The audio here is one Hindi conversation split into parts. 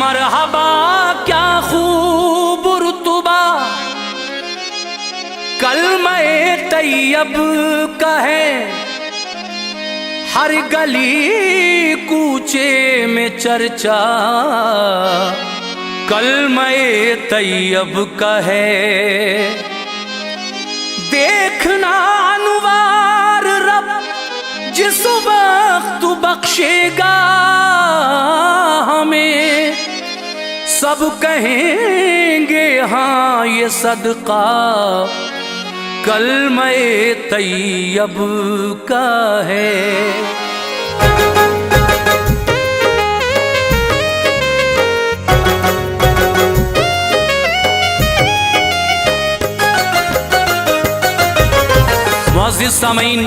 मरहबा क्या खूब रुतबा कलमे तैयब का है, हर गली कूचे में चर्चा कलमे तैयब का है। देखना अनुवार रब जिस वक्त बख्शेगा हमें, सब कहेंगे हाँ ये सदका कलमे तैयब का है। मुअज़्ज़िज़ सामीन,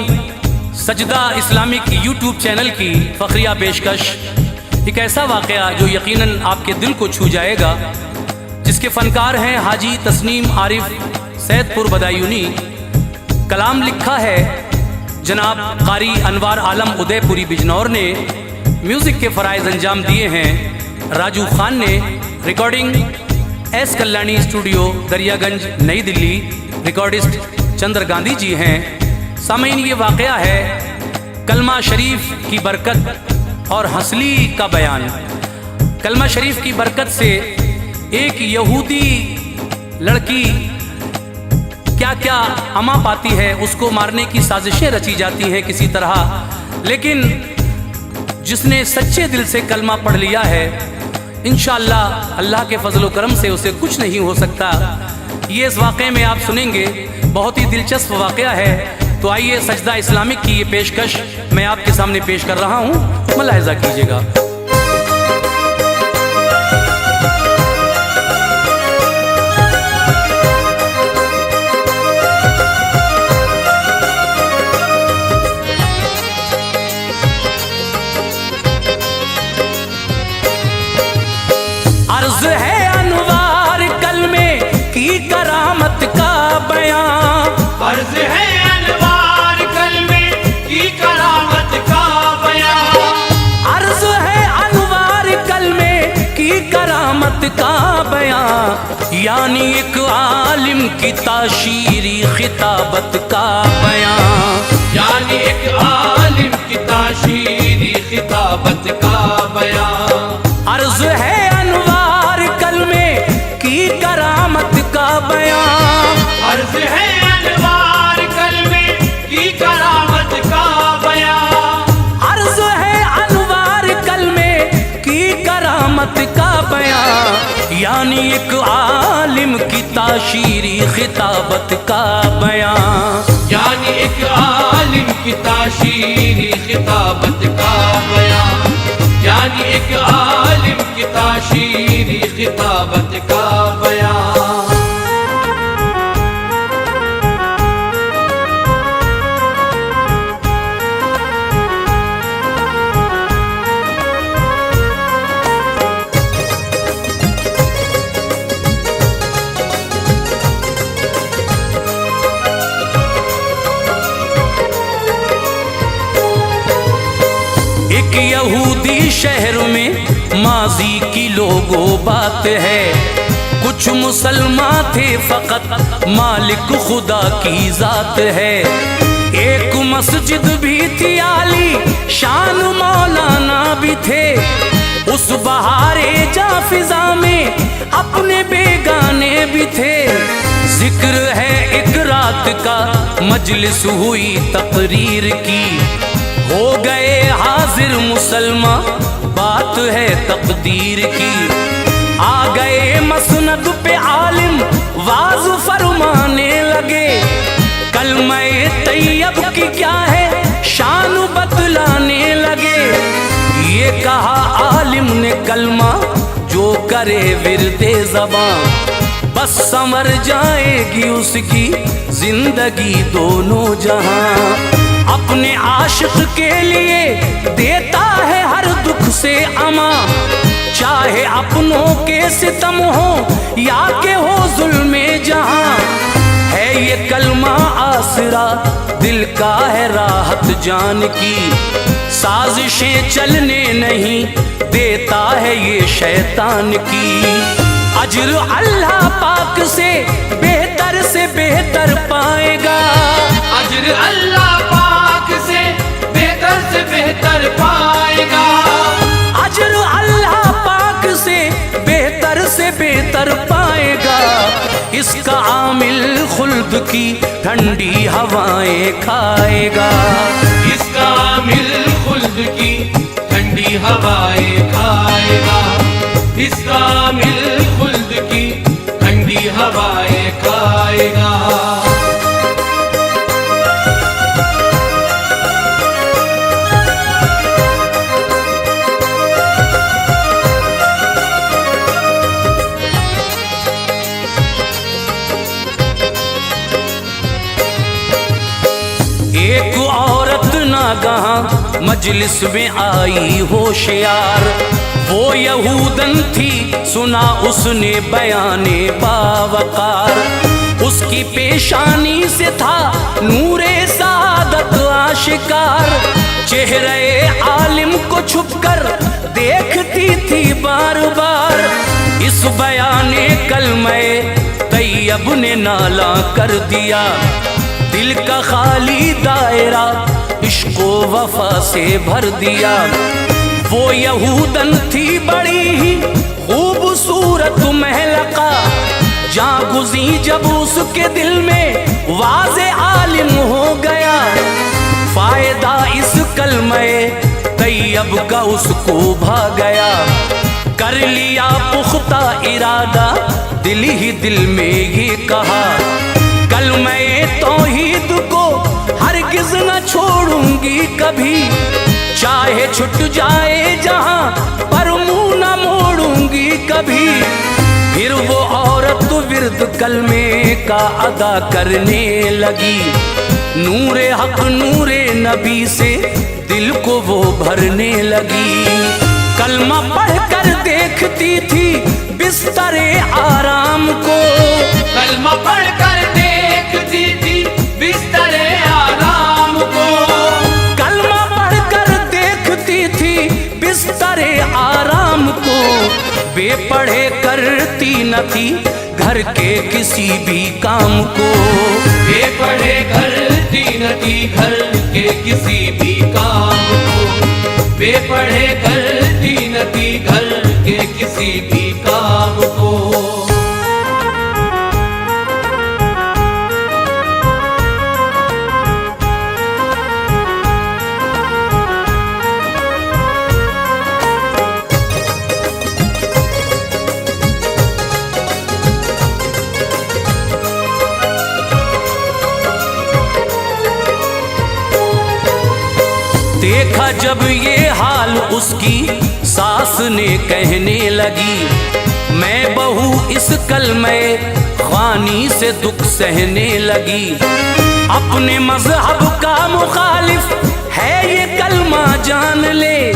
सजदा इस्लामिक यूट्यूब चैनल की फ़ख्रिया पेशकश एक ऐसा वाक़या जो यकीनन आपके दिल को छू जाएगा, जिसके फ़नकार हैं हाजी तस्नीम आरिफ सैदपुर बदायूनी। कलाम लिखा है जनाब कारी अनवार आलम उदयपुरी बिजनौर ने। म्यूज़िक के फ़राइज़ अंजाम दिए हैं राजू खान ने। Recording S Kalyani studio Daryaganj नई दिल्ली। रिकॉर्डिस्ट चंद्र गांधी जी हैं। सामीन, ये वाक़या है कलमा शरीफ की बरकत और हंसली का बयान। कलमा शरीफ की बरकत से एक यहूदी लड़की क्या क्या अमा पाती है, उसको मारने की साजिशें रची जाती हैं किसी तरह, लेकिन जिसने सच्चे दिल से कलमा पढ़ लिया है इंशाअल्लाह अल्लाह के फजल करम से उसे कुछ नहीं हो सकता। ये इस वाक़े में आप सुनेंगे, बहुत ही दिलचस्प वाक़या है। तो आइए सजदा इस्लामिक की ये पेशकश मैं आपके सामने पेश कर रहा हूँ, मुलाहिज़ा कीजिएगा। अर्ज़ है अनवार कलमे की करामत का बयां, अर्ज़ है अनवार कलमे की करामत का बयां, अर्ज़ है अनवार कलमे की करामत का बयां, यानी एक आलिम की ताशीरी खिताबत का बयां, यानी एक आलिम की ताशीरी खिताबत का बयां। अर्ज़ है अनवार कलमे की करामत का बयां, अर्ज़ है अनवार कलमे की करामत का बयां, अर्ज़ है अनवार कलमे की करामत का बयां, यानी एक आलिम की ताशीरी खिताबत का बयां, यानी एक आलिम की ताशीरी खिताबत का बयां, यानी एक आलिम की ताशीरी खिताबत का बयां। एक यहूदी शहर में माजी की लोगो बात है, कुछ मुसलमान थे फकत मालिक खुदा की जात है। एक मस्जिद भी थी आली शान मौलाना भी थे, उस बहारे जाफिजा में अपने बेगाने भी थे। जिक्र है एक रात का मजलिस हुई तकरीर की, हो गए हाजिर मुसलमान बात है तकदीर की। आ गए मसनद पे आलिम वाज फरमाने लगे, कलमे तैयब की क्या है शान बतलाने लगे। ये कहा आलिम ने कलमा जो करे विरदे ज़बां, बस संवर जाएगी उसकी जिंदगी दोनों जहां। अपने आशिक के लिए देता है हर दुख से अमा, चाहे अपनों के सितम हो या के हो जुल्मे जहां। है ये कलमा आसरा दिल का है राहत जान की, साजिशें चलने नहीं देता है ये शैतान की। अजर अल्लाह पाक से बेहतर पाएगा, अजर अल्लाह पाक से बेहतर पाएगा, अजर अल्लाह पाक से बेहतर पाएगा। इसका आमिल खुल्द की ठंडी हवाएं खाएगा, इसका आमिल खुल्द की ठंडी हवाएं खाएगा, इसका आमिल खुल्द की ठंडी हवाएं खाएगा। एक औरत नागहां मजलिस में आई होशियार, वो यहूदन थी सुना उसने बयाने बावकार। उसकी पेशानी से था नूरे सादत आशिकार, चेहरे आलिम को छुपकर देखती थी बार बार। इस बयाने कलमे तैयब ने नाला कर दिया, दिल का खाली दायरा इश्को वफा से भर दिया। वो यहूदन थी बड़ी ही खूबसूरत महलका, जहाँ गुज़ी जब उसके दिल में वाज़े आलिम हो गया। फायदा इस कलमे तैयब का उसको भा गया, कर लिया पुख्ता इरादा दिल ही दिल में ये कहा, कलमे तौहीद को हरगिज़ न छोड़ूंगी कभी, चाहे छुट जाए जहां पर मुंह न मोड़ूंगी कभी। फिर वो औरत विर्द कलमे का अदा करने लगी, नूरे हक नूरे नबी से दिल को वो भरने लगी। कलमा पढ़कर देखती थी बिस्तरे आराम को, कलमा पढ़कर देखती थी बिस्तरे आराम को, कलमा पढ़कर देखती थी बिस्तरे आराम को। बेपढ़े करती न थी घर के किसी भी काम को, बेपढ़े करती न थी घर के किसी भी काम को, बेपढ़े करती न थी घर के किसी भी काम को। देखा जब ये हाल उसकी सास ने कहने लगी, मैं बहू इस कलमे ख्वानी से दुख सहने लगी। अपने मजहब का मुखालिफ है ये कलमा जान ले,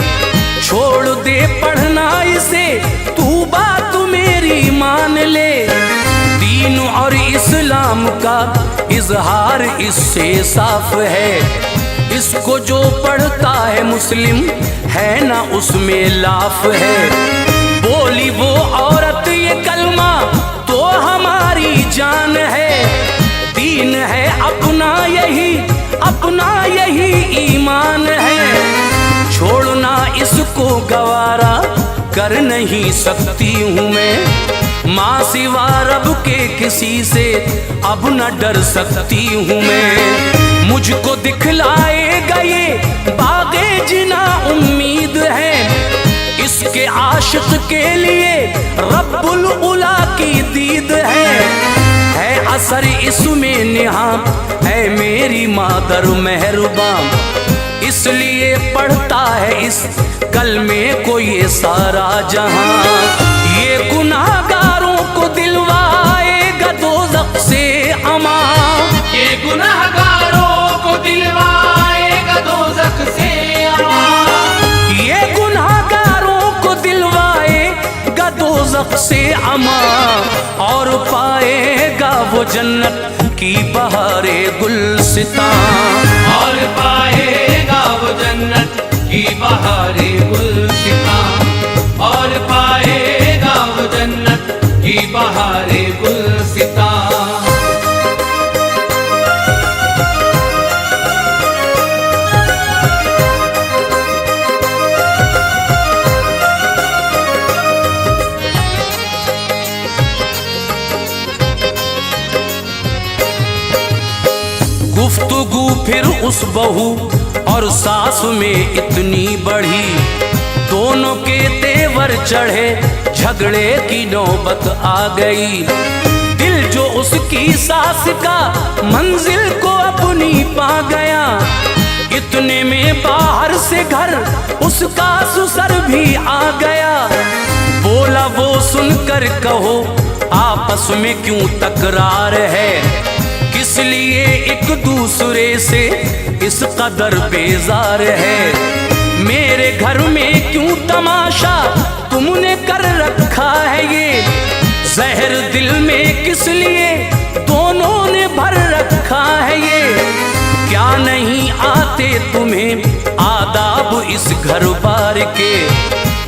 छोड़ दे पढ़ना इसे तू बात मेरी मान ले। दीन और इस्लाम का इजहार इससे साफ है, इसको जो पढ़ता है मुस्लिम है ना उसमें लाफ है। बोली वो औरत ये कलमा तो हमारी जान है, दीन है अपना यही ईमान है। छोड़ना इसको गवारा कर नहीं सकती हूँ मैं, माँ सिवा रब के किसी से अब न डर सकती हूँ मैं। मुझको दिखलाएगा ये बागे जिना उम्मीद है, इसके आशिक के लिए रब्बुल उला की दीद है असर इसमें निहा है मेरी मादर मेहरबान, इसलिए पढ़ता है इस कलमे को ये सारा जहां। ये गुनाहगारों को दिलवाएगा दोज़ख से अमान, ये गुनाहगारों को दिलवाएगा दोज़ख से अमान, ये गुनाहगारों को दिलवाएगा दोज़ख से अमान, और पाएगा वो जन्नत की बहारे गुलसितां, और पाएगा वो जन्नत की बहारे गुलसितां, और पाएगा वो जन्नत की बहारे गुलसितां। गुफ्तगू फिर उस बहू और सास में इतनी बढ़ी, दोनों के तेवर चढ़े, झगड़े की नौबत आ गई। दिल जो उसकी सास का मंजिल को अपनी पा गया, इतने में बाहर से घर उसका ससुर भी आ गया। बोला वो सुनकर कहो आपस में क्यों तकरार है, किस लिए एक दूसरे से इस कदर बेजार है। मेरे घर में क्यों तमाशा तुमने कर रखा है ये, जहर दिल में किस लिए दोनों ने भर रखा है ये। क्या नहीं आते तुम्हें आदाब इस घर बार के,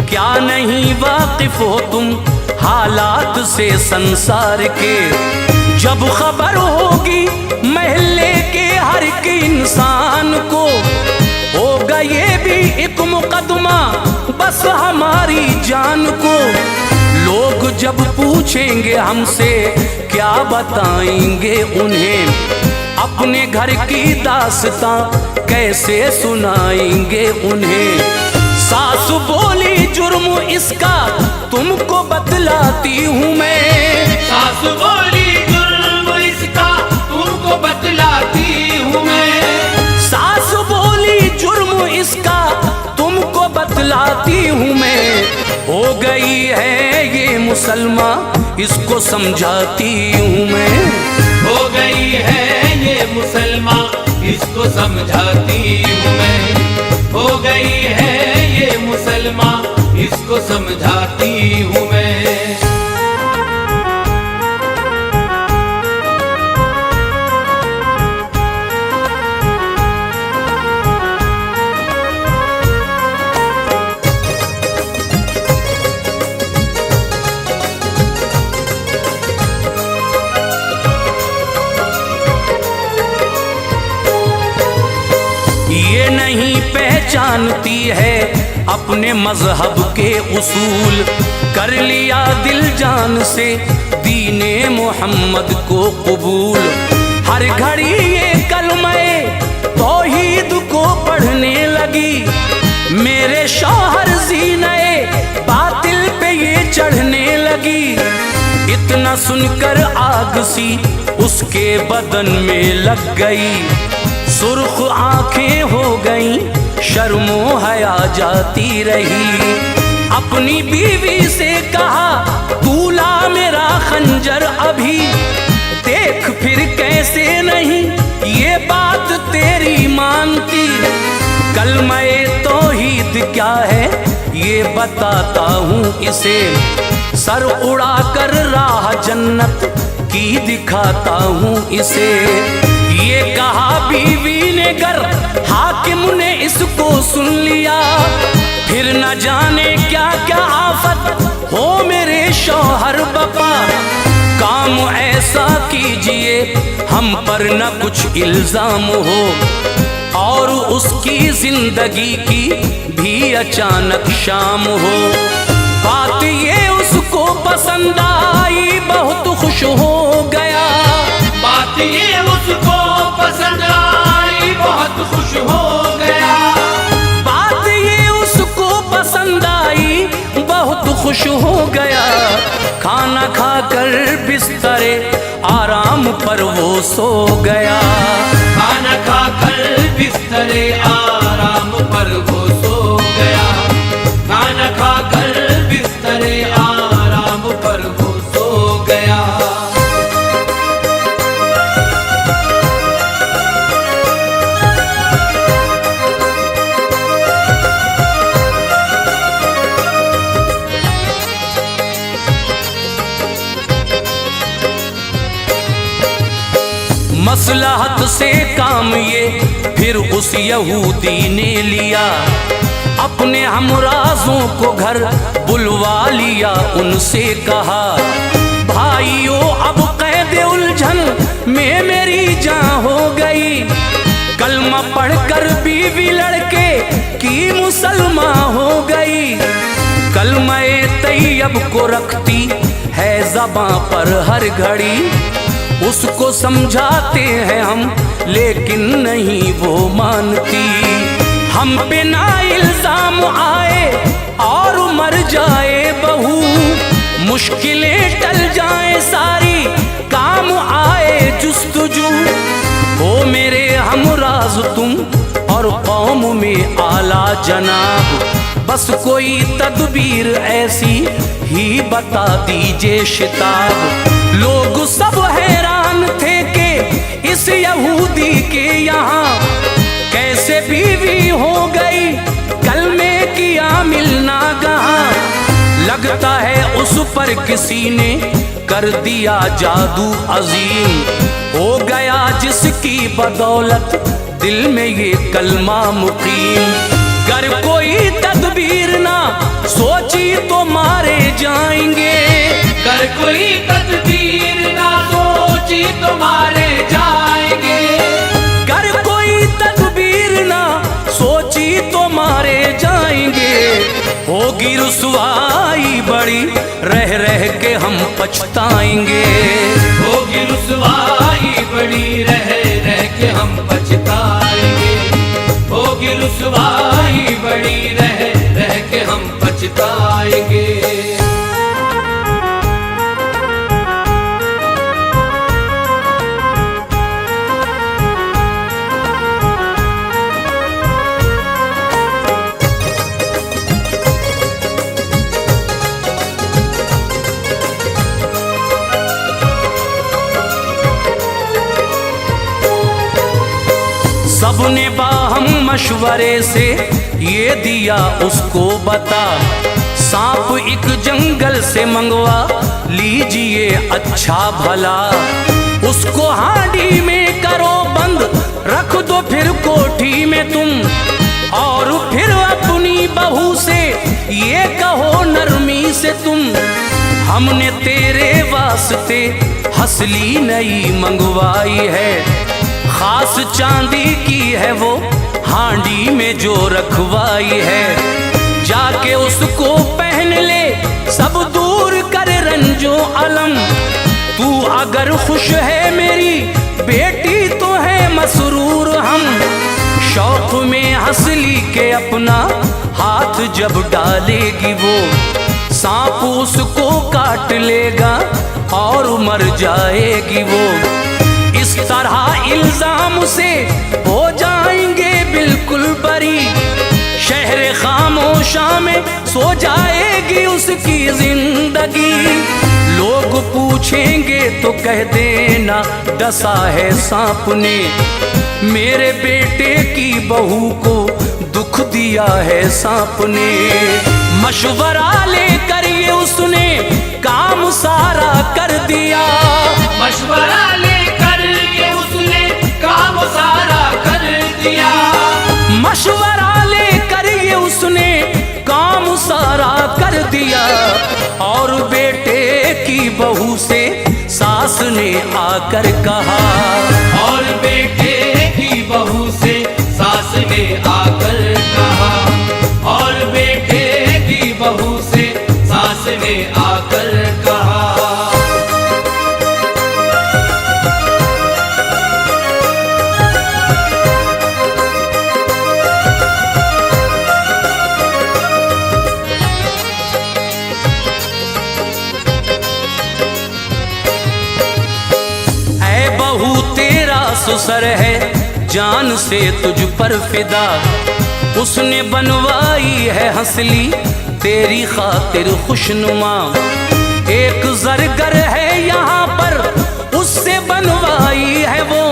क्या नहीं वाकिफ हो तुम हालात से संसार के। जब खबर होगी महल्ले के हर एक इंसान को, होगा ये भी एक मुकदमा बस हमारी जान को। लोग जब पूछेंगे हमसे क्या बताएंगे उन्हें, अपने घर की दास्तां कैसे सुनाएंगे उन्हें। सास बोली जुर्म इसका तुमको बतलाती हूँ मैं, सास बोली जुर्म इसका तुमको बतलाती हूँ मैं। सास बोली जुर्म इसका तुमको बतलाती हूँ मैं। हो गई है ये मुसलमान इसको समझाती हूँ मैं, हो गई है ये मुसलमान इसको समझाती हूँ मैं, हो गई है ये मुसलमान इसको समझाती हूँ मैं। ये नहीं पहचानती है अपने मजहब के उसूल, कर लिया दिल जान से दीने मोहम्मद को कबूल। हर घड़ी ये कलमे तौहीद को पढ़ने लगी, मेरे शौहर ज़ीने बातिल पे ये चढ़ने लगी। इतना सुनकर आग सी उसके बदन में लग गई, सुर्ख आंखें हो गईं, शर्मो हया जाती रही। अपनी बीवी से कहा तू ला मेरा खंजर अभी, देख फिर कैसे नहीं ये बात तेरी मानती। कलमे तौहीद क्या है ये बताता हूँ इसे, सर उड़ा कर राह जन्नत की दिखाता हूँ इसे। ये कहा बीवी ने गर हाकिम ने इसको सुन लिया, फिर न जाने क्या क्या आफत हो मेरे शौहर बापा। काम ऐसा कीजिए हम पर न कुछ इल्जाम हो, और उसकी जिंदगी की भी अचानक शाम हो। बात ये उसको पसंद आई बहुत खुश हो गया, बात ये उसको पसंद आई बहुत खुश हो गया, बात ये उसको पसंद आई बहुत खुश हो गया। खाना खाकर बिस्तरे आराम पर वो सो गया, खाना खाकर बिस्तरे आराम पर वो सो गया, खाना खाकर बिस्तरे आराम पर वो सो गया। मसलहत से काम ये फिर उस यहूदी ने लिया, अपने हमराजों को घर बुलवा लिया, उनसे कहा भाइयों अब कैद उलझन में मेरी जान हो गई, कलमा पढ़कर बीवी लड़के की मुसलमान हो गई, कलमा-ए तैयब को रखती है ज़बां पर हर घड़ी, उसको समझाते हैं हम लेकिन नहीं वो मानती, हम पे ना इल्जाम आए और मर जाए बहू, मुश्किलें टल जाए सारी काम आए जुस्तजू, ओ मेरे हमराज तुम और कौम में आला जनाब, बस कोई तदबीर ऐसी ही बता दीजिए शिताब। लोग सब हैरान थे कि इस यहूदी के यहाँ कैसे बीवी हो गई, कलमे किया मिलना गहा, लगता है उस पर किसी ने कर दिया जादू अजीम, हो गया जिसकी बदौलत दिल में ये कलमा मुकीम, गर कोई तदबीर ना सोची तो मारे जाएंगे, कर कोई तदबीर ना सोची तो मारे जाएंगे, गर कोई तदबीर ना सोची तो मारे जाएंगे, होगी रुसवाई बड़ी रह रह के हम पछताएंगे, होगी रुसवाई बड़ी रह रह के हम पछताएंगे, होगी रुसवाई बड़ी रह रह के हम पछताएंगे। सबने बाहम मशवरे से ये दिया उसको बता, सांप एक जंगल से मंगवा लीजिए अच्छा भला, उसको हांडी में करो बंद रख दो फिर कोठी में तुम, और फिर अपनी बहू से ये कहो नरमी से तुम, हमने तेरे वास्ते हसली नई मंगवाई है, खास चांदी की है वो हांडी में जो रखवाई है, जाके उसको पहन ले सब दूर कर रंजो अलम, तू अगर खुश है मेरी बेटी तो है मसरूर हम, शौक में हंसली के अपना हाथ जब डालेगी वो, सांप उसको काट लेगा और मर जाएगी वो, इस तरह इल्जाम से हो जाएंगे बिल्कुल बरी, शहर खामोशा में सो जाएगी उसकी जिंदगी, लोग पूछेंगे तो कह देना डसा है सांप ने, मेरे बेटे की बहू को दुख दिया है सांप ने, मशवरा लेकर ये उसने काम सारा कर दिया, मशवरा लेकर ये उसने काम सारा कर दिया, मशवरा लेकर ये उसने काम सारा कर दिया, और बेटे की बहू से सास ने आकर कहा, और बेटे की बहू से सास ने आकर कहा, और बेटे की बहू से सास ने आकर कहा। सर है जान से तुझ पर फिदा, उसने बनवाई है हंसली तेरी खातिर खुशनुमा, एक ज़रगर है यहाँ पर उससे बनवाई है वो,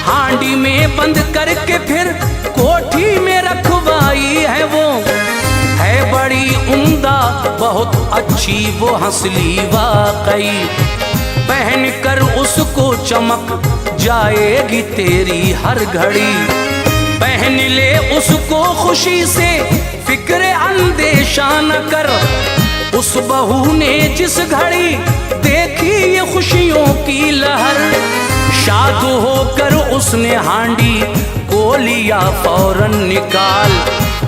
हांडी में बंद करके फिर कोठी में रखवाई है वो, है बड़ी उम्दा बहुत अच्छी वो हंसली वाकई, पहन कर उसको चमक जाएगी तेरी हर घड़ी। पहन ले उसको खुशी से, फिक्र अंदेशा न कर। उस बहू ने जिस घड़ी देखी ये खुशियों की लहर, शाद होकर उसने हांडी को लिया फौरन निकाल।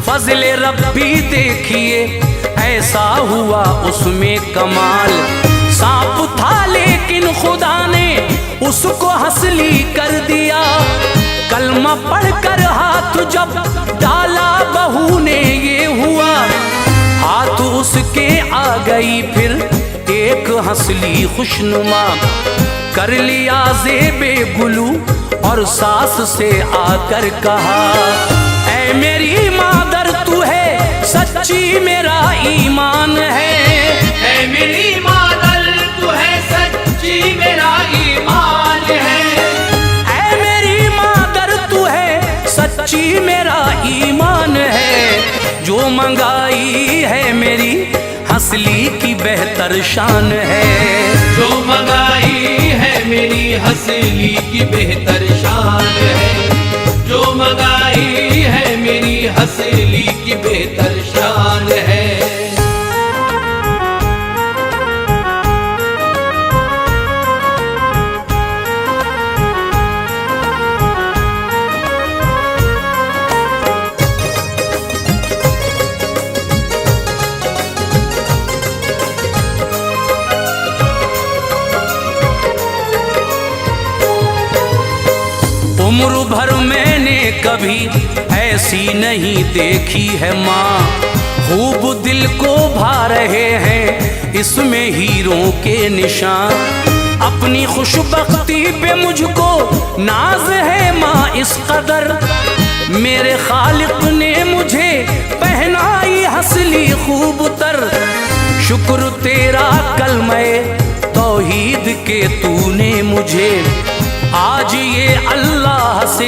फजले रब्बी देखिए ऐसा हुआ उसमें कमाल। सांप था लेकिन खुदा ने उसको हंसली कर दिया। कलमा पढ़कर हाथ जब डाला बहू ने ये हुआ, हाथ उसके आ गई फिर एक हंसली खुशनुमा। कर लिया ज़ेबे गुलू और सास से आकर कहा, ऐ मेरी मादर तू है सच्ची मेरा ईमान है। ऐ मेरी मादर तू है सच्ची मेरा ईमान है। ऐ मेरी मादर तू है सच्ची मेरा ईमान है। जो मंगाई है मेरी हंसली की बेहतर शान है। जो मंगाई है मेरी हंसली की बेहतर शान है। जो मंगाई है मेरी हंसली की बेहतर शान है। उम्र भर मैंने कभी ऐसी नहीं देखी है माँ। खूब दिल को भा रहे हैं इसमें हीरों के निशान। अपनी खुशबख्ती पे मुझको नाज है माँ इस कदर। मेरे खालिक ने मुझे पहनाई हंसली खूब तर। शुक्र तेरा कलमे तौहीद के तूने मुझे आज ये अल्लाह से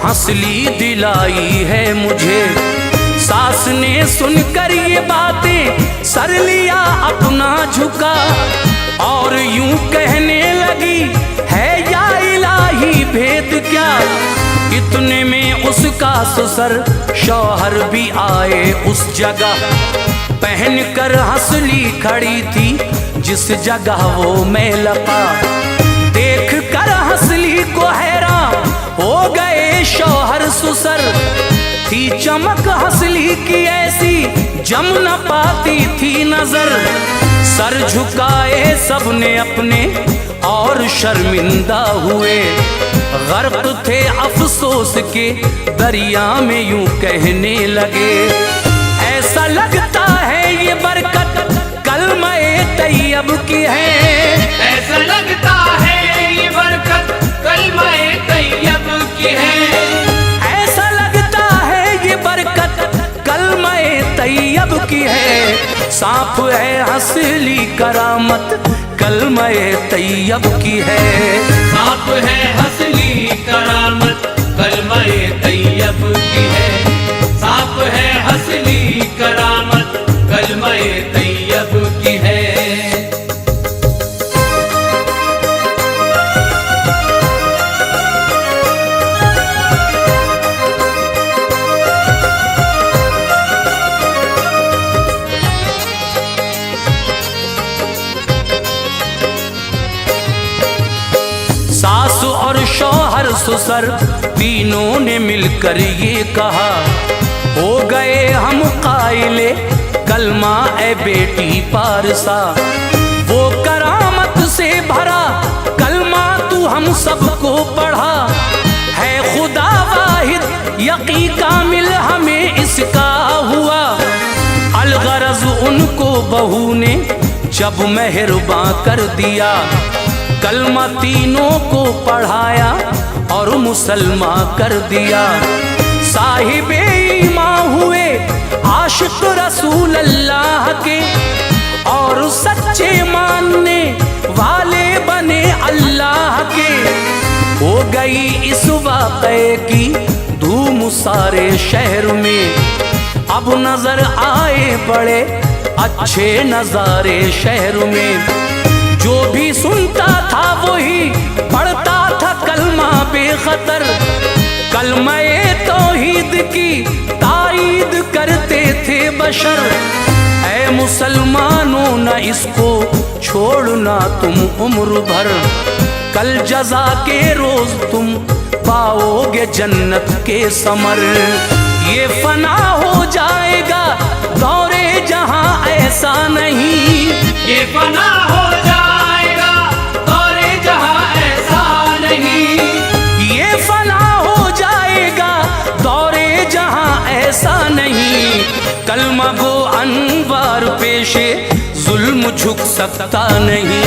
हंसली दिलाई है मुझे। सास ने सुनकर ये बातें सर लिया अपना झुका और यूं कहने लगी, है या इलाही भेद क्या। इतने में उसका ससुर शौहर भी आए उस जगह। पहन कर हंसली खड़ी थी जिस जगह वो मैं लपा। देख कर हंसली को हैरान हो गए शौहर ससुर। थी चमक हंसली की ऐसी जम न पाती थी नजर। सर झुकाए सबने अपने और शर्मिंदा हुए। गर्क थे अफसोस के दरिया में यूं कहने लगे, ऐसा लगता है ये बरकत कलमे तैयब की है। ऐसा लगता है ये बरकत कलमे तैयब की है। ऐसा लगता है ये बरकत कलमे तैयब की है। सांप है हंसली करामत कलमे तैयब की है। सांप है हंसली करामत कलमे तैयब की है। सांप है हंसली करामत कलमे तैयब की है। सास और शौहर ससुर तीनों ने मिलकर ये कहा, हो गए हम कायले कलमा ए बेटी पारसा। वो करामत से भरा कलमा तू हम सबको पढ़ा। है खुदा वाहिद यकी कामिल हमें इसका हुआ। अलगरज उनको बहू ने जब मेहरबां कर दिया। कलमा तीनों को पढ़ाया और मुसलमान कर दिया। साहिबे ईमान हुए आशिक रसूल अल्लाह के और सच्चे मानने वाले बने अल्लाह के। हो गई इस वाक़े की धूम सारे शहर में। अब नजर आए बड़े अच्छे नजारे शहर में। जो भी सुनता था वही पढ़ता था कलमा बेखतर। कलमे तौहीद की ताईद करते थे बशर। ऐ मुसलमानों न इसको छोड़ना तुम उम्र भर, कल जजा के रोज तुम पाओगे जन्नत के समर। ये फना हो जाएगा दौरे जहां ऐसा नहीं, ये फना हो जाएगा दौरे जहां ऐसा नहीं। ये फना हो जाएगा दौरे जहां ऐसा नहीं। कलमा गो अनवार पेशे जुल्म झुक सकता नहीं।